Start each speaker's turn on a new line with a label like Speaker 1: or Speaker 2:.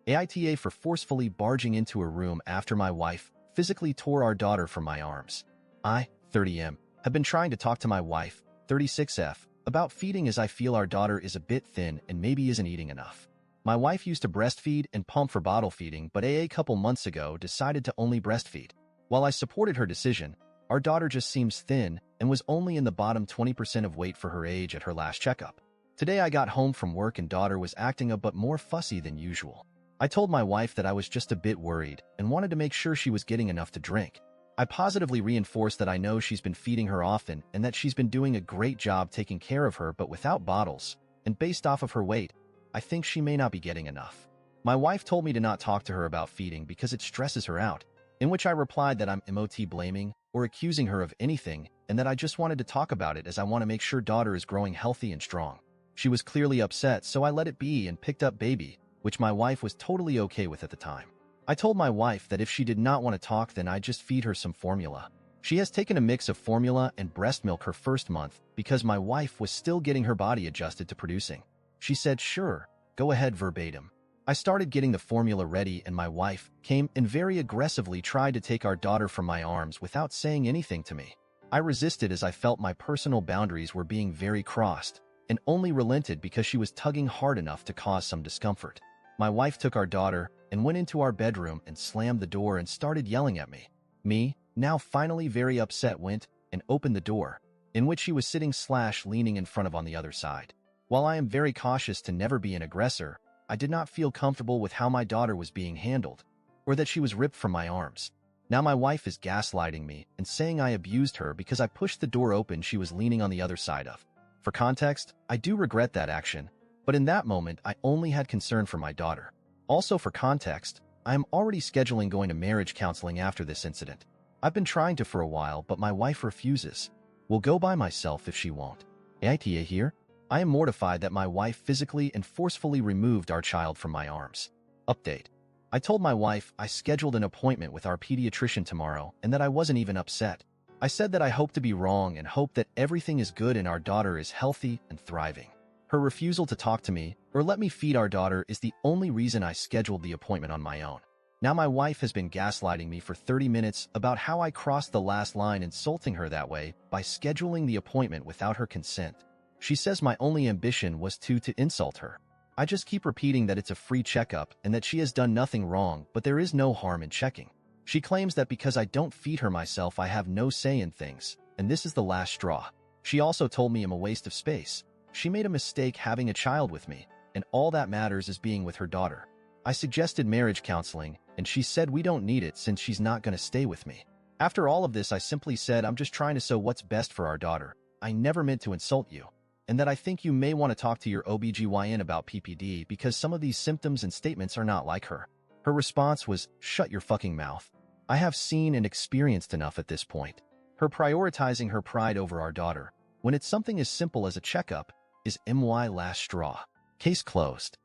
Speaker 1: AITA for forcefully barging into her room after my wife physically tore our daughter from my arms. I, 30M, have been trying to talk to my wife, 36F, about feeding as I feel our daughter is a bit thin and maybe isn't eating enough. My wife used to breastfeed and pump for bottle feeding, but a couple months ago decided to only breastfeed. While I supported her decision, our daughter just seems thin and was only in the bottom 20% of weight for her age at her last checkup. Today I got home from work and daughter was acting a bit more fussy than usual. I told my wife that I was just a bit worried and wanted to make sure she was getting enough to drink. I positively reinforced that I know she's been feeding her often and that she's been doing a great job taking care of her but without bottles, and based off of her weight, I think she may not be getting enough. My wife told me to not talk to her about feeding because it stresses her out, in which I replied that I'm not blaming or accusing her of anything and that I just wanted to talk about it as I want to make sure daughter is growing healthy and strong. She was clearly upset, so I let it be and picked up baby, which my wife was totally okay with at the time. I told my wife that if she did not want to talk, then I'd just feed her some formula. She has taken a mix of formula and breast milk her first month because my wife was still getting her body adjusted to producing. She said, "Sure, go ahead," verbatim. I started getting the formula ready and my wife came and very aggressively tried to take our daughter from my arms without saying anything to me. I resisted as I felt my personal boundaries were being very crossed and only relented because she was tugging hard enough to cause some discomfort. My wife took our daughter and went into our bedroom and slammed the door and started yelling at me. Me, now finally very upset, went and opened the door, in which she was sitting / leaning in front of on the other side. While I am very cautious to never be an aggressor, I did not feel comfortable with how my daughter was being handled, or that she was ripped from my arms. Now my wife is gaslighting me and saying I abused her because I pushed the door open she was leaning on the other side of. For context, I do regret that action, but in that moment I only had concern for my daughter. Also for context, I am already scheduling going to marriage counseling after this incident. I've been trying to for a while, but my wife refuses. Will go by myself if she won't. AITA here? I am mortified that my wife physically and forcefully removed our child from my arms. Update. I told my wife I scheduled an appointment with our pediatrician tomorrow and that I wasn't even upset. I said that I hope to be wrong and hope that everything is good and our daughter is healthy and thriving. Her refusal to talk to me or let me feed our daughter is the only reason I scheduled the appointment on my own. Now my wife has been gaslighting me for 30 minutes about how I crossed the last line, insulting her that way by scheduling the appointment without her consent. She says my only ambition was to insult her. I just keep repeating that it's a free checkup and that she has done nothing wrong, but there is no harm in checking. She claims that because I don't feed her myself, I have no say in things, and this is the last straw. She also told me I'm a waste of space. She made a mistake having a child with me, and all that matters is being with her daughter. I suggested marriage counseling, and she said we don't need it since she's not going to stay with me. After all of this, I simply said I'm just trying to know what's best for our daughter. I never meant to insult you, and that I think you may want to talk to your OBGYN about PPD because some of these symptoms and statements are not like her. Her response was, "Shut your fucking mouth. I have seen and experienced enough at this point." Her prioritizing her pride over our daughter, when it's something as simple as a checkup, is my last straw. Case closed.